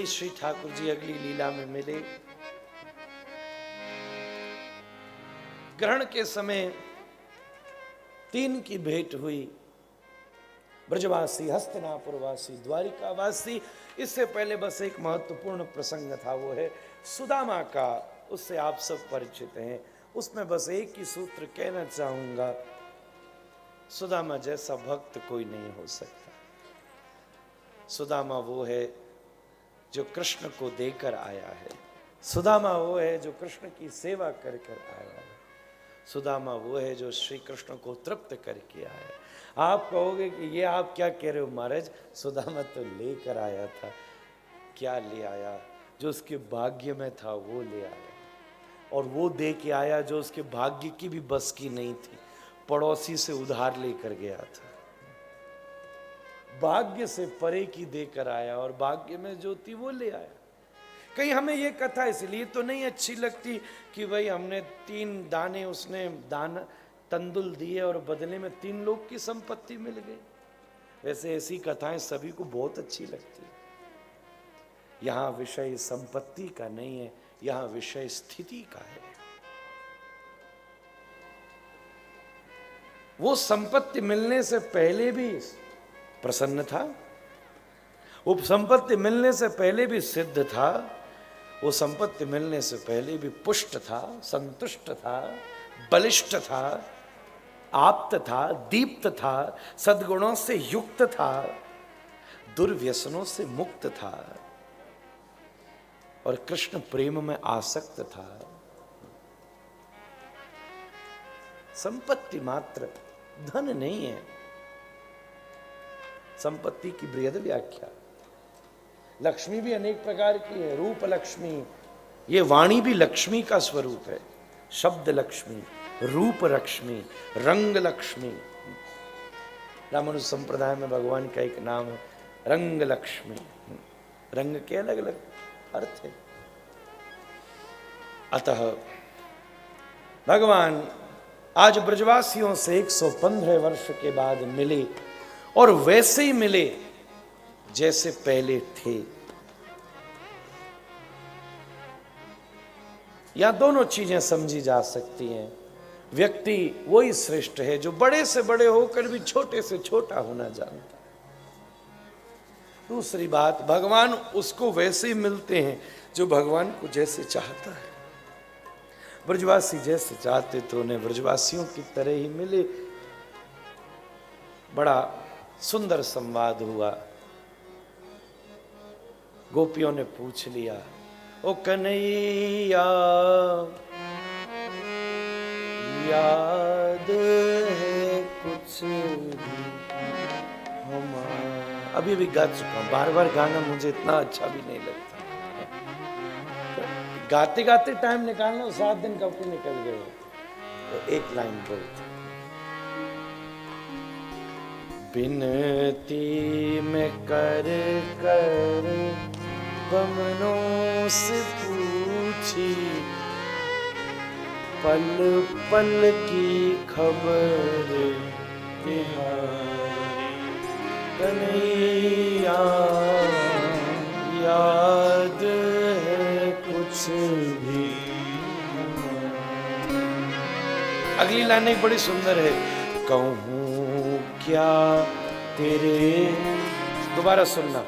ही श्री ठाकुर जी अगली लीला में मिले। ग्रहण के समय 3 की भेंट हुई, ब्रजवासी, हस्तिनापुरवासी, द्वारिकावासी। इससे पहले बस एक महत्वपूर्ण प्रसंग था, वो है सुदामा का, उससे आप सब परिचित हैं। उसमें बस एक ही सूत्र कहना चाहूंगा, सुदामा जैसा भक्त कोई नहीं हो सकता। सुदामा वो है जो कृष्ण को देकर आया है, सुदामा वो है जो कृष्ण की सेवा कर कर आया है, सुदामा वो है जो श्री कृष्ण को तृप्त करके आया है। आप कहोगे कि ये आप क्या कह रहे हो महाराज, सुदामा तो लेकर आया था। क्या ले आया? जो उसके भाग्य में था वो ले आया, और वो दे के आया जो उसके भाग्य की भी बस की नहीं थी, पड़ोसी से उधार लेकर गया था। भाग्य से परे की देकर आया, और भाग्य में जो थी वो ले आया। कहीं हमें ये कथा इसलिए तो नहीं अच्छी लगती कि भाई हमने 3 दाने उसने दाना तंदुल दिए और बदले में 3 लोग की संपत्ति मिल गई। वैसे ऐसी कथाएं सभी को बहुत अच्छी लगती है। यहां विषय संपत्ति का नहीं है, यहां विषय स्थिति का है। वो संपत्ति मिलने से पहले भी प्रसन्न था, वो संपत्ति मिलने से पहले भी सिद्ध था, वो संपत्ति मिलने से पहले भी पुष्ट था, संतुष्ट था, बलिष्ठ था, आप्त था, दीप्त था, सद्गुणों से युक्त था, दुर्व्यसनों से मुक्त था, और कृष्ण प्रेम में आसक्त था। संपत्ति मात्र धन नहीं है। संपत्ति की बृहद व्याख्या, लक्ष्मी भी अनेक प्रकार की है। रूप लक्ष्मी, ये वाणी भी लक्ष्मी का स्वरूप है। शब्द लक्ष्मी, रूप लक्ष्मी, रंग लक्ष्मी। रामानुज संप्रदाय में भगवान का एक नाम है रंग लक्ष्मी। रंग के अलग अलग अर्थ है। अतः भगवान आज ब्रजवासियों से 115 वर्ष के बाद मिले, और वैसे ही मिले जैसे पहले थे। या दोनों चीजें समझी जा सकती हैं। व्यक्ति वही श्रेष्ठ है जो बड़े से बड़े होकर भी छोटे से छोटा होना जानता है। दूसरी बात, भगवान उसको वैसे ही मिलते हैं जो भगवान को जैसे चाहता है। ब्रजवासी जैसे चाहते तो उन्हें ब्रजवासियों की तरह ही मिले। बड़ा सुंदर संवाद हुआ। गोपियों ने पूछ लिया, ओ कन्हैया याद है कुछ भी हमारा। अभी भी गा चुका हूं, बार बार गाना मुझे इतना अच्छा भी नहीं लगता। गाते गाते टाइम निकालना, 7 दिन कब के निकल गए। तो एक लाइन बोलते, बिनती में कर कर बमनों से पूछी, पल पल की खबर तिहारी। कन्हैया याद है कुछ भी। अगली लाइन एक बड़ी सुंदर है, कहूँ क्या तेरे, दोबारा सुनना,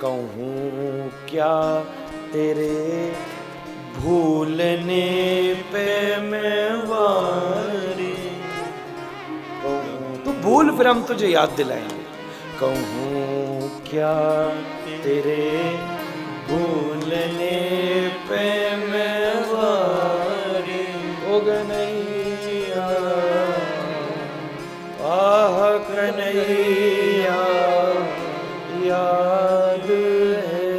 कहूँ क्या तेरे भूलने पे मैं वारी। तू भूल फिर हम तुझे याद दिलाएंगे। कहूँ क्या तेरे भूलने पे मैं वारी। हो कन्हैया, आह कन्हैया याद है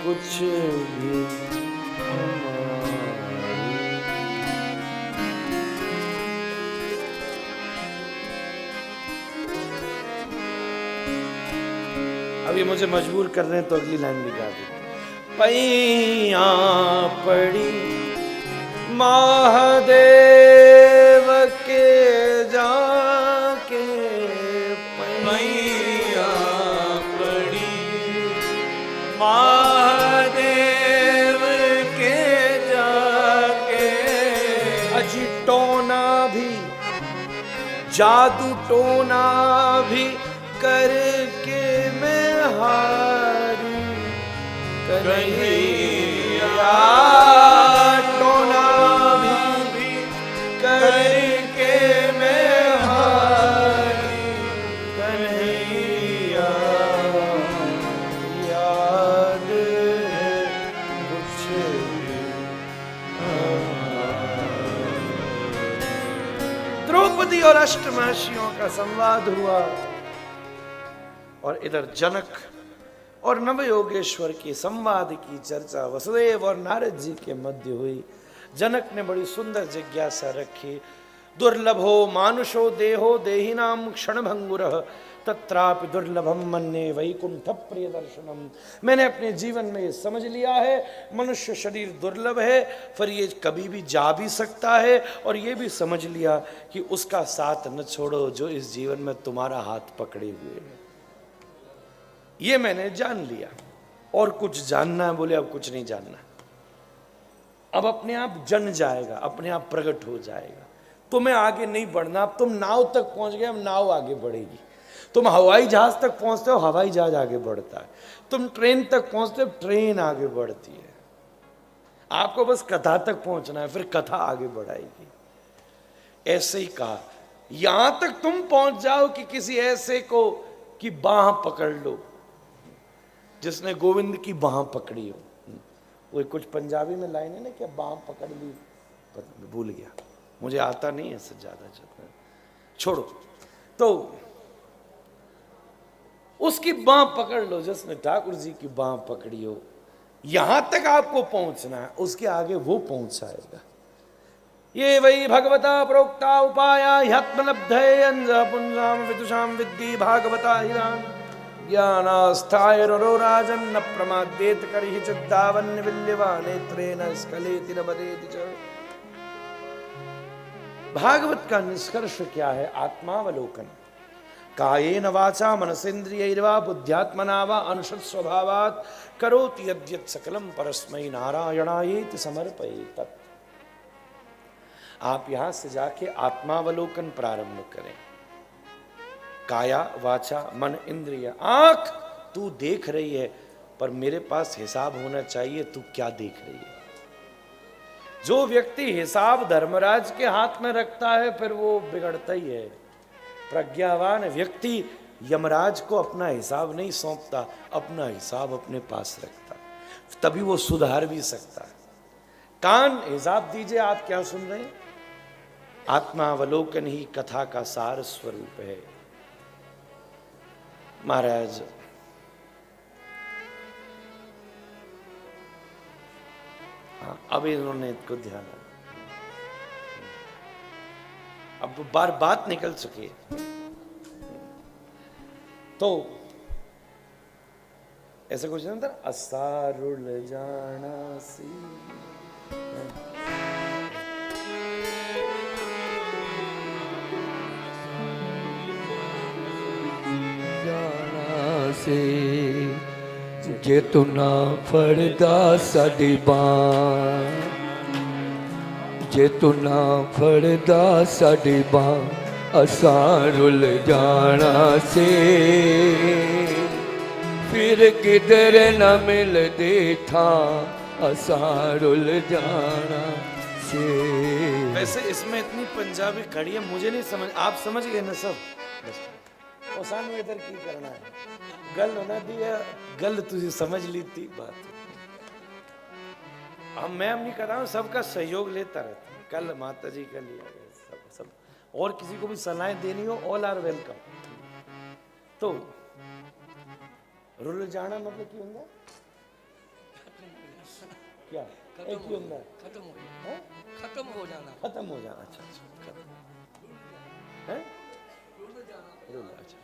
कुछ भी हमारी। अब ये मुझे मजबूर कर रहे हैं तो अगली लाइन भी गा दी। पैया पड़ी महादेव के जाके, पैया पड़ी महादेव भी, जादू टोना भी करके मैं हारी, कन्हैया टोना भी करके मैं हारी, कन्हैया याद है कुछ द्रौपदी और अष्टमहिषियों का संवाद हुआ और इधर जनक और नवयोगेश्वर की संवाद की चर्चा वसुदेव और नारद जी के मध्य हुई। जनक ने बड़ी सुंदर जिज्ञासा रखी। दुर्लभो मानुषो देहो देहिनाम क्षणभंगुरः तत्रापि दुर्लभम मन्ये वैकुंठ प्रिय दर्शनम। मैंने अपने जीवन में ये समझ लिया है, मनुष्य शरीर दुर्लभ है, फिर ये कभी भी जा भी सकता है, और ये भी समझ लिया कि उसका साथ न छोड़ो जो इस जीवन में तुम्हारा हाथ पकड़े हुए है। ये मैंने जान लिया, और कुछ जानना है? बोले अब कुछ नहीं जानना, अब अपने आप जन जाएगा, अपने आप प्रकट हो जाएगा। तुम्हें आगे नहीं बढ़ना, अब तुम नाव तक पहुंच गए, अब नाव आगे बढ़ेगी। तुम हवाई जहाज तक पहुंचते हो, हवाई जहाज आगे बढ़ता है। तुम ट्रेन तक पहुंचते हो, ट्रेन आगे बढ़ती है। आपको बस कथा तक पहुंचना है, फिर कथा आगे बढ़ाएगी। ऐसे ही कहा, यहां तक तुम पहुंच जाओ कि किसी ऐसे को की बाह पकड़ लो जिसने गोविंद की बाह पकड़ी हो। वो कुछ पंजाबी में लाइन है ना, क्या बाह पकड़ ली, भूल गया, मुझे आता नहीं है इससे ज्यादा, छोड़ो। तो उसकी बाह पकड़ लो जिसने ठाकुर जी की बाह पकड़ी हो। यहां तक आपको पहुंचना है, उसके आगे वो पहुंचाएगा। ये वही भगवता प्रोक्ता उपाया ह्यात्मलब्धये अंजः पुंसाम विदुषाम विद्धि भागवता हिरान ज्ञानास्थाय रो राजन न प्रमाद्येत करहि चिद्दावन्य विल्यवा नेत्रेण स्खलेति न बदेति च। भागवत का निष्कर्ष क्या है? आत्मावलोकन। कायेन वाचा मनसेन्द्रियैर्वा बुद्ध्यात्मना वा अनुषद स्वभावात् करोति यद्यत् सकलम परस्मै नारायणायेति समर्पयेत्। आप यहां से जाके आत्मावलोकन प्रारंभ करें। काया वाचा मन इंद्रिय। आंख तू देख रही है, पर मेरे पास हिसाब होना चाहिए, तू क्या देख रही है? जो व्यक्ति हिसाब धर्मराज के हाथ में रखता है, फिर वो बिगड़ता ही है। प्रज्ञावान व्यक्ति यमराज को अपना हिसाब नहीं सौंपता, अपना हिसाब अपने पास रखता, तभी वो सुधार भी सकता है। कान, हिसाब दीजिए, आप क्या सुन रहे हैं? आत्मावलोकन ही कथा का सार स्वरूप है। महाराज हाँ, अब इन्होंने इसको ध्यान, अब बार बात निकल चुकी है। तो ऐसे कुछ नहीं था, असारुल जाना सी जे तू ना फड़दा साडी बां, जे तू ना फड़दा साडी बां असां रुल जाना से, फिर किधर न मिलदे था असां रुल जाना से। वैसे इसमें इतनी पंजाबी खड़ी है, मुझे नहीं समझ, आप समझ गए ना सब? और सानू इधर की करना है, गल होना दी है, गल तुझे समझ ली थी बात। अब मैं नहीं कर रहा हूँ, सबका सहयोग लेता रहता हूँ। कल माता जी का लिया गया, सब और किसी को भी सलाहें देनी हो, ऑल आर वेलकम। तो रुल जाना मतलब क्यों होगा? क्या क्यों होगा? खत्म हो जाना, खत्म हो जाना। अच्छा है रुल। अच्छा,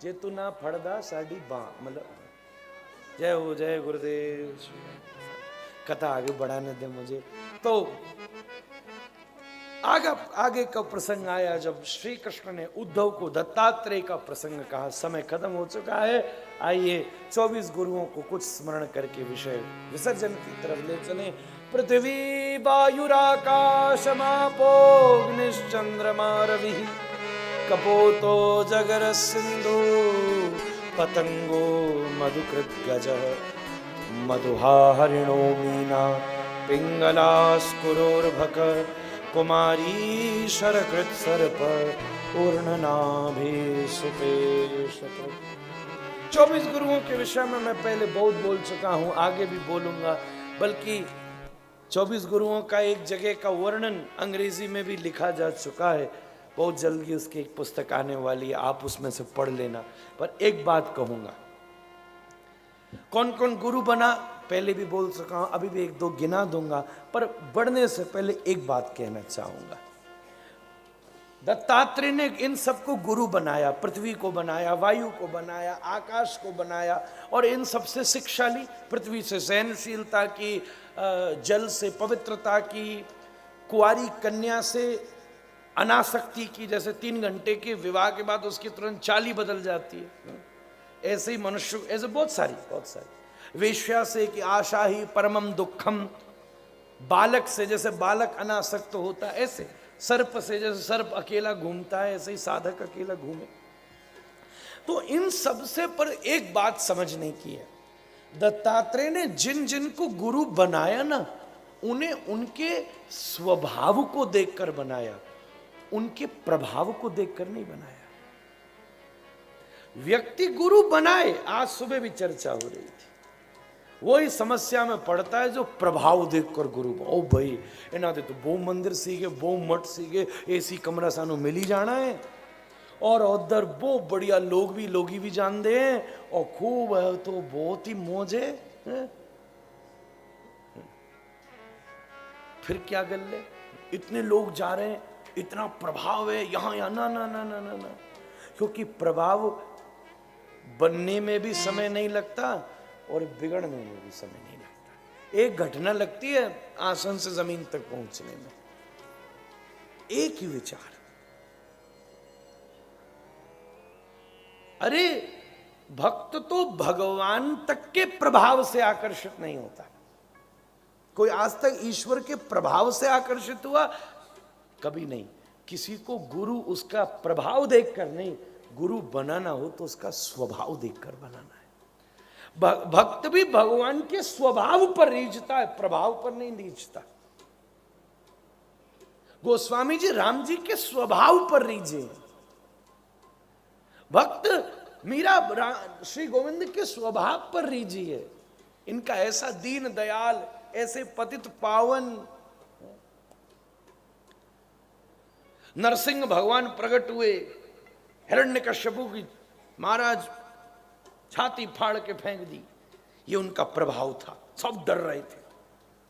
जे तू ना फड़दा साडी बां, मतलब जय हो, जय गुरुदेव। कथा आगे बढ़ाने दे मुझे। तो आगे का प्रसंग आया जब श्री कृष्ण ने उद्धव को दत्तात्रेय का प्रसंग कहा। समय खत्म हो चुका है, आइए 24 गुरुओं को कुछ स्मरण करके विषय विसर्जन की तरफ ले चले। पृथ्वी वायुराकाशमापोऽग्निश्चन्द्रमा रविः कपोतो जगर सिंधु पतंगो मधुकृत गजः मधुहा हरिणो मीना पिंगलास्कुरोर्भक कुमारी शरकृत सर्प पूर्णनाभि सुपेशक। 24 गुरुओं के विषय में मैं पहले बहुत बोल चुका हूं, आगे भी बोलूंगा। बल्कि 24 गुरुओं का एक जगह का वर्णन अंग्रेजी में भी लिखा जा चुका है, बहुत जल्दी उसकी एक पुस्तक आने वाली है, आप उसमें से पढ़ लेना। पर एक बात कहूंगा, कौन कौन गुरु बना पहले भी बोल चुका हूं, अभी भी एक दो गिना दूंगा। पर बढ़ने से पहले एक बात कहना चाहूंगा, दत्तात्रेय ने इन सबको गुरु बनाया, पृथ्वी को बनाया, वायु को बनाया, आकाश को बनाया, और इन सबसे शिक्षा ली। पृथ्वी से सहनशीलता की, जल से पवित्रता की, कुंवारी कन्या से अनासक्ति की, जैसे 3 घंटे के विवाह के बाद उसकी तुरंत चाल ही बदल जाती है, ऐसे ही मनुष्य, ऐसे बहुत सारी वेश्या से कि आशा ही परमम दुखम, बालक से जैसे बालक अनासक्त होता है, ऐसे सर्प से जैसे सर्प अकेला घूमता है, ऐसे ही साधक अकेला घूमे। तो इन सब से पर एक बात समझने की है, दत्तात्रेय ने जिन जिन को गुरु बनाया ना, उन्हें उनके स्वभाव को देखकर बनाया, उनके प्रभाव को देखकर नहीं बनाया। व्यक्ति गुरु बनाए, आज सुबह भी चर्चा हो रही थी, वही समस्या में पड़ता है जो प्रभाव देखकर गुरु, ओ भाई इन्हों तो बहु मंदिर सीखे, बहु मठ सीखे, एसी कमरा सानू मिल ही जाना है, और उधर बहुत बढ़िया लोगी भी जानते हैं, और खूब है तो बहुत ही मौज है। फिर क्या कर ले, इतने लोग जा रहे हैं, इतना प्रभाव है यहाँ यहाँ, ना ना ना ना ना ना, क्योंकि प्रभाव बनने में भी समय नहीं लगता और बिगड़ने में भी समय नहीं लगता। एक घटना लगती है आसन से जमीन तक पहुंचने में, एक ही विचार। अरे भक्त तो भगवान तक के प्रभाव से आकर्षित नहीं होता। कोई आज तक ईश्वर के प्रभाव से आकर्षित हुआ? कभी नहीं। किसी को गुरु उसका प्रभाव देखकर नहीं, गुरु बनाना हो तो उसका स्वभाव देखकर बनाना है। भक्त भी भगवान के स्वभाव पर रीझता है, प्रभाव पर नहीं रीझता। गोस्वामी जी राम जी के स्वभाव पर रीझे, भक्त मीरा श्री गोविंद के स्वभाव पर रीझिए। इनका ऐसा दीन दयाल, ऐसे पतित पावन। नरसिंह भगवान प्रकट हुए, हिरण्यकश्यपु की महाराज छाती फाड़ के फेंक दी, ये उनका प्रभाव था। सब डर रहे थे,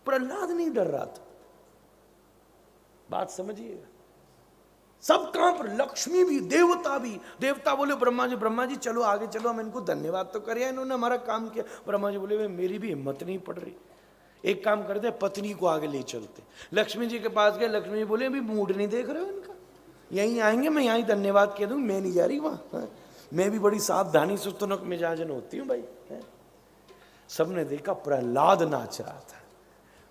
प्रहलाद नहीं डर रहा था। बात समझिएगा, सब कहां पर, लक्ष्मी भी, देवता भी। देवता बोले ब्रह्मा जी चलो आगे चलो, हम इनको धन्यवाद तो करिए, इन्होंने हमारा काम किया। ब्रह्मा जी बोले मेरी भी हिम्मत नहीं पड़ रही, एक काम करते पत्नी को आगे ले चलते। लक्ष्मी जी के पास गए, लक्ष्मी जी बोले अभी मूड नहीं देख रहे हो इनका, यहीं आएंगे, मैं यहीं धन्यवाद कह दूं, मैं नहीं जा रही वहां, मैं भी बड़ी सावधानी से तुनक मिजाजन होती हूं भाई। सबने देखा प्रहलाद नाच रहा था।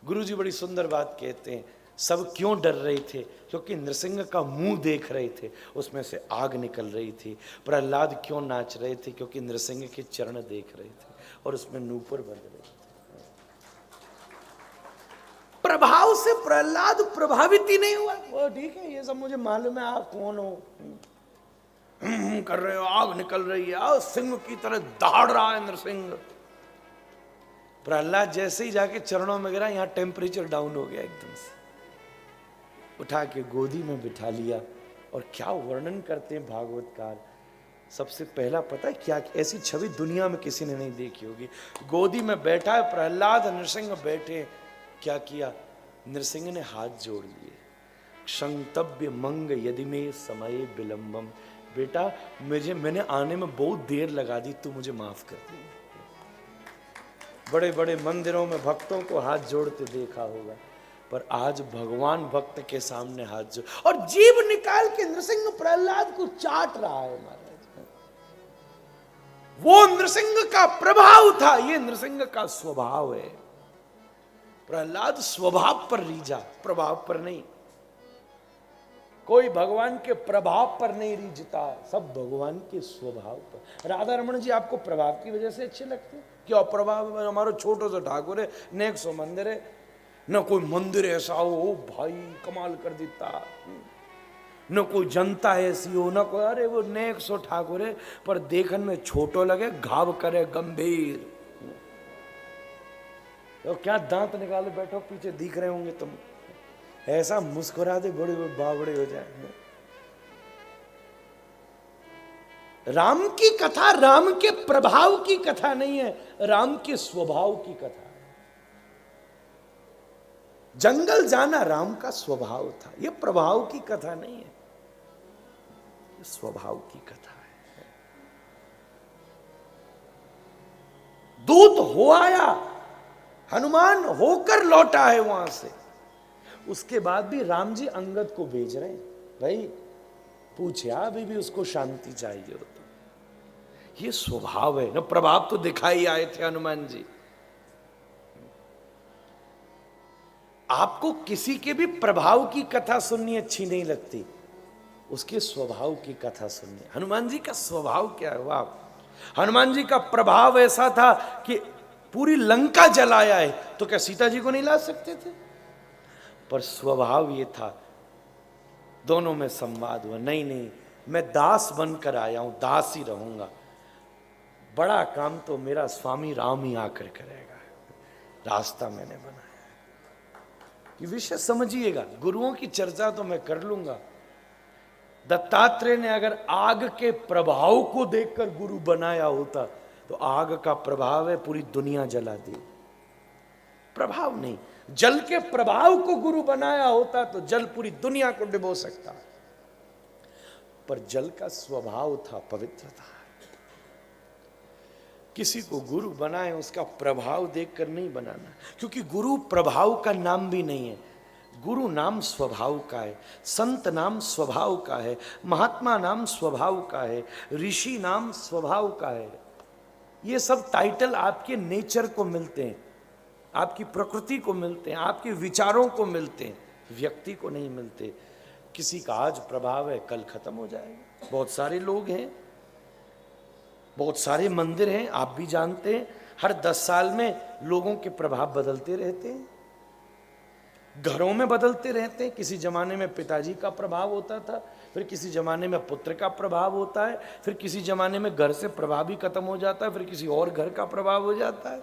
गुरुजी बड़ी सुंदर बात कहते हैं, सब क्यों डर रहे थे? क्योंकि नृसिंह का मुंह देख रहे थे, उसमें से आग निकल रही थी। प्रहलाद क्यों नाच रहे थे? क्योंकि नृसिंह के चरण देख रहे थे और उसमें नूपुर बन रहे थे। प्रभाव से प्रहलाद प्रभावित ही नहीं हुआ। वो ठीक है, ये सब मुझे मालूम है, आप कौन हो, कर रहे हो, आग निकल रही है, सिंह की तरह दहाड़ रहा है नरसिंह। प्रहलाद जैसे ही जाके चरणों में गिरा, यहाँ टेम्परेचर डाउन हो गया एकदम से, उठा के गोदी में बिठा लिया। और क्या वर्णन करते हैं भागवतकार। सबसे पहला पता है क्या, ऐसी छवि दुनिया में किसी ने नहीं देखी होगी। गोदी में बैठा है प्रहलाद, नरसिंह बैठे, क्या किया, नरसिंह ने हाथ जोड़ लिए। क्षंतव्य मंग यदि में समय विलंबम, बेटा मैंने आने में बहुत देर लगा दी, तू मुझे माफ कर दे। बड़े बड़े मंदिरों में भक्तों को हाथ जोड़ते देखा होगा, पर आज भगवान भक्त के सामने हाथ जोड़, और जीभ निकाल के नृसिंह प्रहलाद को चाट रहा है महाराज। वो नृसिंह का प्रभाव था, ये नृसिंह का स्वभाव है। प्रहलाद स्वभाव पर रीझा, प्रभाव पर नहीं। कोई भगवान के प्रभाव पर नहीं रीझता, सब भगवान के स्वभाव पर। राधा रमन जी आपको प्रभाव की वजह से अच्छे लगते हैं? क्या प्रभाव? हमारा छोटो सा ठाकुर है, नेक सौ मंदिर है, न कोई मंदिर ऐसा हो ओ भाई कमाल कर देता, न कोई जनता ऐसी हो, न कोई, अरे वो नेक सौ ठाकुर है पर देखने में छोटो लगे, घाव करे गंभीर। तो क्या दांत निकाले बैठो, पीछे दिख रहे होंगे तुम, ऐसा मुस्कुरा दे बड़े बावड़े हो जाए। राम की कथा राम के प्रभाव की कथा नहीं है, राम के स्वभाव की कथा है। जंगल जाना राम का स्वभाव था, यह प्रभाव की कथा नहीं है, यह स्वभाव की कथा है। दूत हो आया, हनुमान होकर लौटा है वहां से, उसके बाद भी राम जी अंगद को भेज रहे हैं, भाई पूछे अभी भी उसको शांति चाहिए हो तो। ये स्वभाव है ना, प्रभाव तो दिखाई आए थे हनुमान जी। आपको किसी के भी प्रभाव की कथा सुननी अच्छी नहीं लगती, उसके स्वभाव की कथा सुननी। हनुमान जी का स्वभाव क्या है? वाह, हनुमान जी का प्रभाव ऐसा था कि पूरी लंका जलाया है तो क्या सीता जी को नहीं ला सकते थे? पर स्वभाव ये था, दोनों में संवाद हुआ, नहीं नहीं मैं दास बनकर आया हूं, दास ही रहूंगा, बड़ा काम तो मेरा स्वामी राम ही आकर करेगा, रास्ता मैंने बनाया। ये विषय समझिएगा, गुरुओं की चर्चा तो मैं कर लूंगा। दत्तात्रेय ने अगर आग के प्रभाव को देखकर गुरु बनाया होता तो आग का प्रभाव है पूरी दुनिया जला दी, प्रभाव नहीं। जल के प्रभाव को गुरु बनाया होता तो जल पूरी दुनिया को डुबो सकता, पर जल का स्वभाव था पवित्रता। किसी को गुरु बनाए उसका प्रभाव देखकर नहीं बनाना, क्योंकि गुरु प्रभाव का नाम भी नहीं है, गुरु नाम स्वभाव का है, संत नाम स्वभाव का है, महात्मा नाम स्वभाव का है, ऋषि नाम स्वभाव का है। ये सब टाइटल आपके नेचर को मिलते हैं, आपकी प्रकृति को मिलते हैं, आपके विचारों को मिलते हैं, व्यक्ति को नहीं मिलते। किसी का आज प्रभाव है कल खत्म हो जाएगा। बहुत सारे लोग हैं, बहुत सारे मंदिर हैं, आप भी जानते हैं, हर 10 साल में लोगों के प्रभाव बदलते रहते हैं, घरों में बदलते रहते हैं। किसी जमाने में पिताजी का प्रभाव होता था, फिर किसी जमाने में पुत्र का प्रभाव होता है, फिर किसी जमाने में घर से प्रभाव ही खत्म हो जाता है, फिर किसी और घर का प्रभाव हो जाता है।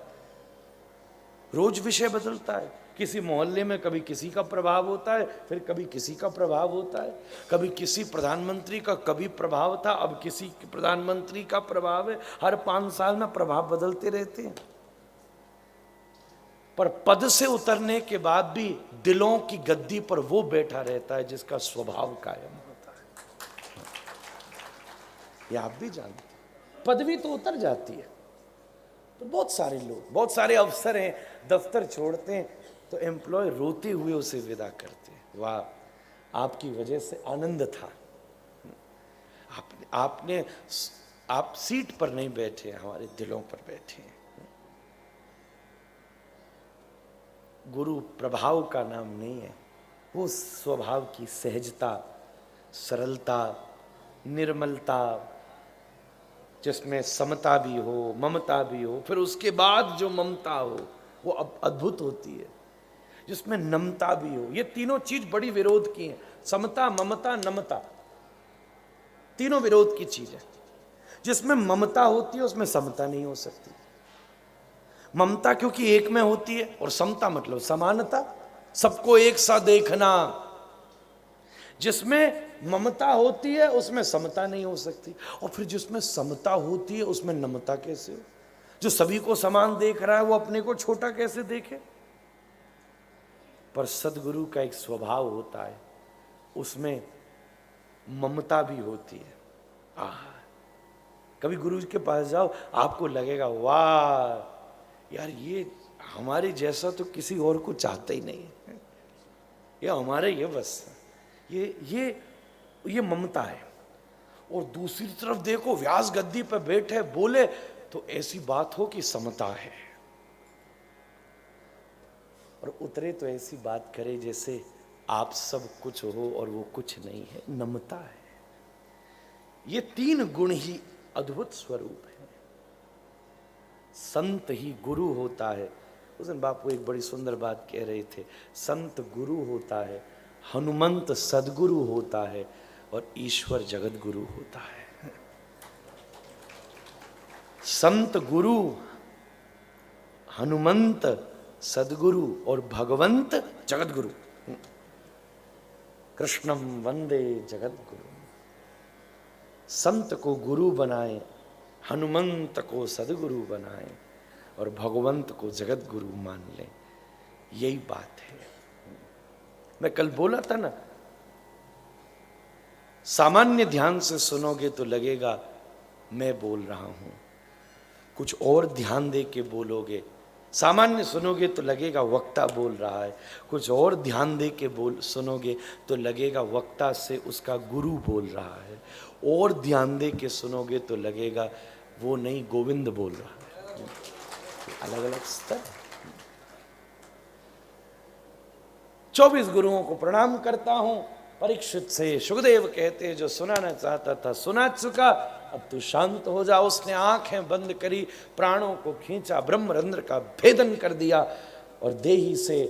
रोज विषय बदलता है, किसी मोहल्ले में कभी किसी का प्रभाव होता है, फिर कभी किसी का प्रभाव होता है, कभी किसी प्रधानमंत्री का कभी प्रभाव था, अब किसी प्रधानमंत्री का प्रभाव है। हर 5 साल में प्रभाव बदलते रहते हैं, पर पद से उतरने के बाद भी दिलों की गद्दी पर वो बैठा रहता है जिसका स्वभाव कायम होता है। ये आप भी जानते हैं, पदवी तो उतर जाती है, तो बहुत सारे लोग, बहुत सारे अफसर हैं, दफ्तर छोड़ते हैं तो एम्प्लॉय रोते हुए उसे विदा करते हैं, वाह आपकी वजह से आनंद था, आप सीट पर नहीं बैठे, हमारे दिलों पर बैठे हैं। गुरु प्रभाव का नाम नहीं है, वो स्वभाव की सहजता, सरलता, निर्मलता, जिसमें समता भी हो, ममता भी हो, फिर उसके बाद जो ममता हो वो अब अद्भुत होती है, जिसमें नमता भी हो। ये तीनों चीज बड़ी विरोध की हैं, समता, ममता, नमता, तीनों विरोध की चीज है। जिसमें ममता होती है उसमें समता नहीं हो सकती। ममता क्योंकि एक में होती है, और समता मतलब समानता, सबको एक सा देखना। जिसमें ममता होती है उसमें समता नहीं हो सकती, और फिर जिसमें समता होती है उसमें नमता कैसे हो? जो सभी को समान देख रहा है वो अपने को छोटा कैसे देखे? पर सदगुरु का एक स्वभाव होता है, उसमें ममता भी होती है। कभी गुरु के पास जाओ, आपको लगेगा वाह यार ये हमारे जैसा तो किसी और को चाहता ही नहीं है, ये हमारे ये बस ये ममता है। और दूसरी तरफ देखो, व्यास गद्दी पर बैठे बोले तो ऐसी बात हो कि समता है। और उतरे तो ऐसी बात करे जैसे आप सब कुछ हो और वो कुछ नहीं है, नमता है। ये 3 गुण ही अद्भुत स्वरूप है। संत ही गुरु होता है। उस दिन बापू एक बड़ी सुंदर बात कह रहे थे, संत गुरु होता है, हनुमंत सदगुरु होता है और ईश्वर जगत गुरु होता है। संत गुरु, हनुमंत सदगुरु और भगवंत जगत गुरु। कृष्णम वंदे जगत गुरु। संत को गुरु बनाए, हनुमंत को सदगुरु बनाए और भगवंत को जगत गुरु मान लें, यही बात है। मैं कल बोला था ना, सामान्य ध्यान से सुनोगे तो लगेगा मैं बोल रहा हूं, कुछ और ध्यान दे के बोलोगे, सामान्य सुनोगे तो लगेगा वक्ता बोल रहा है, कुछ और ध्यान दे के सुनोगे तो लगेगा वक्ता से उसका गुरु बोल रहा है, और ध्यान दे के सुनोगे तो लगेगा वो नहीं गोविंद बोल रहा है। अलग अलग स्तर। 24 गुरुओं को प्रणाम करता हूं। परीक्षित से सुखदेव कहते जो सुनाना चाहता था सुना चुका, अब तू शांत हो जा। उसने आंखें बंद करी, प्राणों को खींचा, ब्रह्मरंध्र का भेदन कर दिया और देही से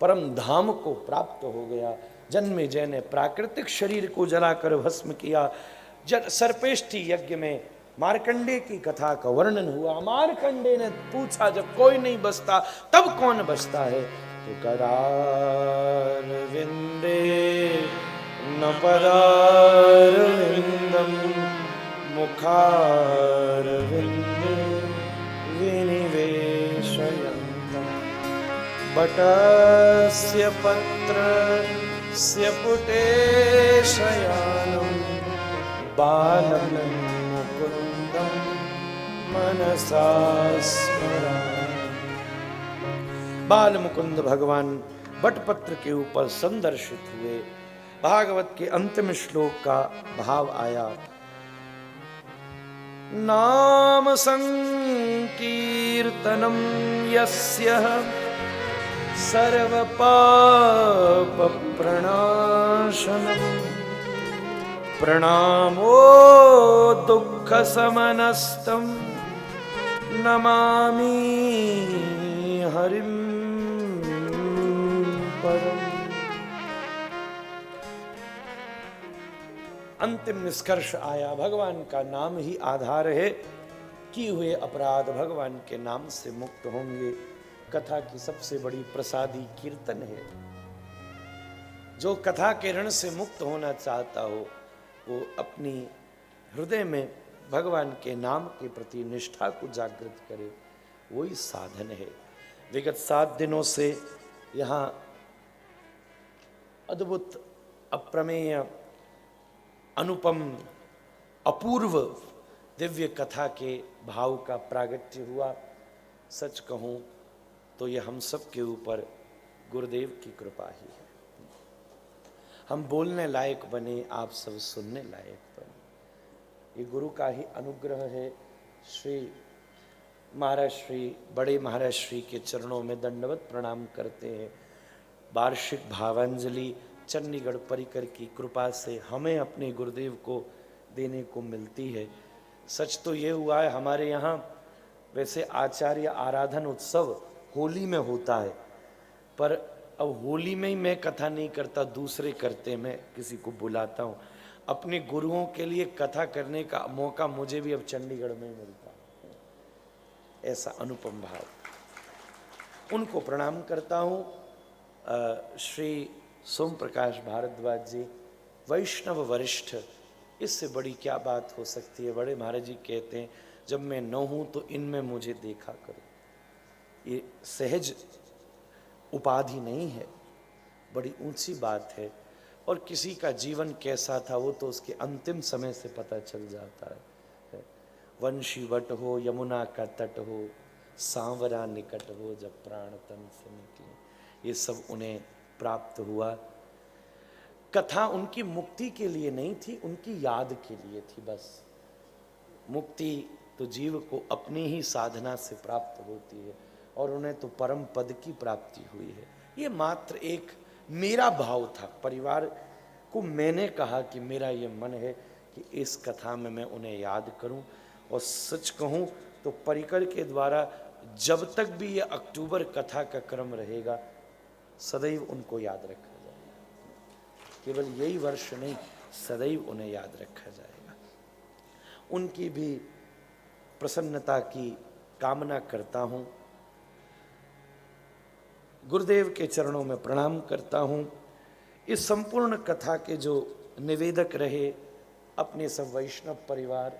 परम धाम को प्राप्त हो गया। जन्मेजय ने प्राकृतिक शरीर को जलाकर भस्म किया। सर्पेष्ठी यज्ञ में मार्कंडे की कथा का वर्णन हुआ। मार्कंडे ने पूछा जब कोई नहीं बचता तब कौन बचता है, तो करार विंदे न पदार विंदम मुखार विंदे विनिवेशयन्तम् बटस्य पत्रस्य पुटे शयानम् बालं मुकुन्दं मनसा स्मरामि। बाल मुकुंद भगवान बटपत्र के ऊपर संदर्शित हुए। भागवत के अंतिम श्लोक का भाव आया, नाम संकीर्तनम यस्य सर्व पाप प्रणाशनम प्रणामो दुःख समनस्तम नमामि हरिम परम। अंतिम निष्कर्ष आया, भगवान का नाम ही आधार है। किए हुए अपराध भगवान के नाम से मुक्त होंगे। कथा की सबसे बड़ी प्रसादी कीर्तन है। जो कथा के ऋण से मुक्त होना चाहता हो वो अपनी हृदय में भगवान के नाम के प्रति निष्ठा को जागृत करे, वही साधन है। विगत 7 दिनों से यहाँ अद्भुत, अप्रमेय, अनुपम, अपूर्व दिव्य कथा के भाव का प्रागट्य हुआ। सच कहूं तो यह हम सब के ऊपर गुरुदेव की कृपा ही है। हम बोलने लायक बने, आप सब सुनने लायक बने, ये गुरु का ही अनुग्रह है। श्री महाराज श्री बड़े महाराज श्री के चरणों में दंडवत प्रणाम करते हैं। वार्षिक भावांजलि चंडीगढ़ परिकर की कृपा से हमें अपने गुरुदेव को देने को मिलती है। सच तो ये हुआ है, हमारे यहाँ वैसे आचार्य आराधन उत्सव होली में होता है, पर अब होली में ही मैं कथा नहीं करता, दूसरे करते, मैं किसी को बुलाता हूँ। अपने गुरुओं के लिए कथा करने का मौका मुझे भी अब चंडीगढ़ में ही मिलता है। ऐसा अनुपम भाव। उनको प्रणाम करता हूँ। श्री सोम प्रकाश भारद्वाज जी, वैष्णव वरिष्ठ, इससे बड़ी क्या बात हो सकती है। बड़े महाराज जी कहते हैं जब मैं न हूं तो इनमें मुझे देखा करो। ये सहज उपाधि नहीं है, बड़ी ऊंची बात है। और किसी का जीवन कैसा था वो तो उसके अंतिम समय से पता चल जाता है। वंशी वट हो, यमुना का तट हो, सांवरा निकट हो, जब प्राण तन से निकले, ये सब उन्हें प्राप्त हुआ। कथा उनकी मुक्ति के लिए नहीं थी, उनकी याद के लिए थी बस। मुक्ति तो जीव को अपनी ही साधना से प्राप्त होती है और उन्हें तो परम पद की प्राप्ति हुई है। ये मात्र एक मेरा भाव था। परिवार को मैंने कहा कि मेरा ये मन है कि इस कथा में मैं उन्हें याद करूं, और सच कहूं तो परिकर के द्वारा जब तक भी ये अक्टूबर कथा का क्रम रहेगा सदैव उनको याद रखा जाएगा। केवल यही वर्ष नहीं, सदैव उन्हें याद रखा जाएगा। उनकी भी प्रसन्नता की कामना करता हूं। गुरुदेव के चरणों में प्रणाम करता हूं। इस संपूर्ण कथा के जो निवेदक रहे अपने सब वैष्णव परिवार,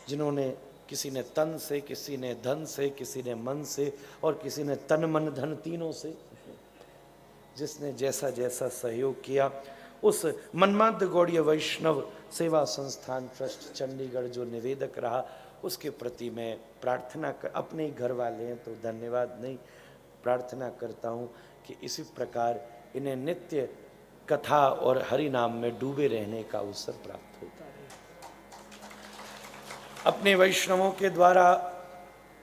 जिन्होंने किसी ने तन से, किसी ने धन से, किसी ने मन से और किसी ने तन मन धन तीनों से, जिसने जैसा जैसा सहयोग किया, उस मन्माद गौड़ीय वैष्णव सेवा संस्थान ट्रस्ट चंडीगढ़ जो निवेदक रहा, उसके प्रति मैं प्रार्थना कर, अपने ही घर वाले हैं तो धन्यवाद नहीं, प्रार्थना करता हूँ कि इसी प्रकार इन्हें नित्य कथा और हरि नाम में डूबे रहने का अवसर प्राप्त होता है। अपने वैष्णवों के द्वारा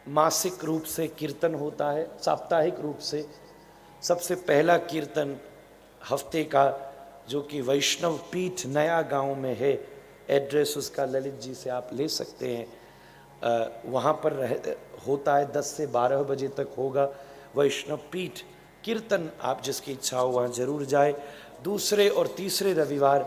मासिक रूप से कीर्तन होता है, साप्ताहिक रूप से सबसे पहला कीर्तन हफ्ते का, जो कि वैष्णव पीठ नया गांव में है, एड्रेस उसका ललित जी से आप ले सकते हैं, वहाँ पर होता है 10 से 12 बजे तक होगा वैष्णव पीठ कीर्तन। आप जिसकी इच्छा हो वहाँ जरूर जाए। दूसरे और तीसरे रविवार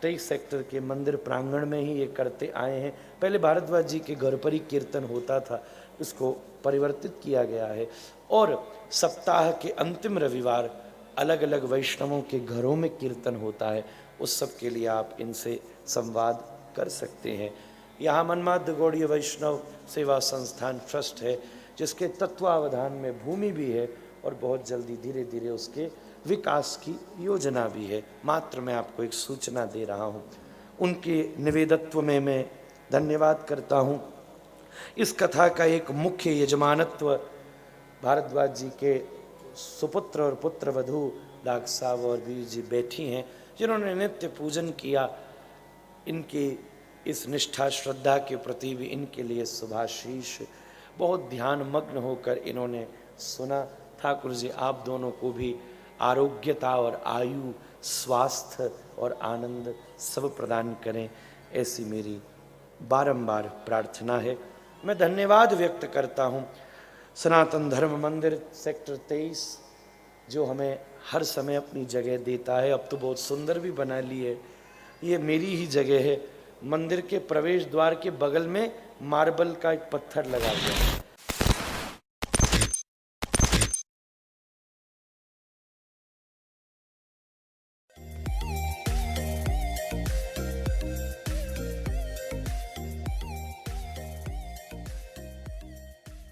23 सेक्टर के मंदिर प्रांगण में ही ये करते आए हैं। पहले भारद्वाज जी के घर पर ही कीर्तन होता था, उसको परिवर्तित किया गया है। और सप्ताह के अंतिम रविवार अलग अलग वैष्णवों के घरों में कीर्तन होता है, उस सब के लिए आप इनसे संवाद कर सकते हैं। यहाँ मन्माद गौड़ीय वैष्णव सेवा संस्थान ट्रस्ट है, जिसके तत्वावधान में भूमि भी है और बहुत जल्दी धीरे धीरे उसके विकास की योजना भी है। मात्र मैं आपको एक सूचना दे रहा हूँ। उनके निवेदत्व में मैं धन्यवाद करता हूँ। इस कथा का एक मुख्य यजमानत्व भारद्वाज जी के सुपुत्र और पुत्र वधू डाग साहब और वीर जी बैठी हैं, जिन्होंने नित्य पूजन किया। इनकी इस निष्ठा श्रद्धा के प्रति भी इनके लिए शुभाशीष। बहुत ध्यान मग्न होकर इन्होंने सुना। ठाकुर जी आप दोनों को भी आरोग्यता और आयु, स्वास्थ्य और आनंद सब प्रदान करें, ऐसी मेरी बारंबार प्रार्थना है। मैं धन्यवाद व्यक्त करता हूँ सनातन धर्म मंदिर सेक्टर 23, जो हमें हर समय अपनी जगह देता है। अब तो बहुत सुंदर भी बना ली है। ये मेरी ही जगह है। मंदिर के प्रवेश द्वार के बगल में मार्बल का एक पत्थर लगा दिया,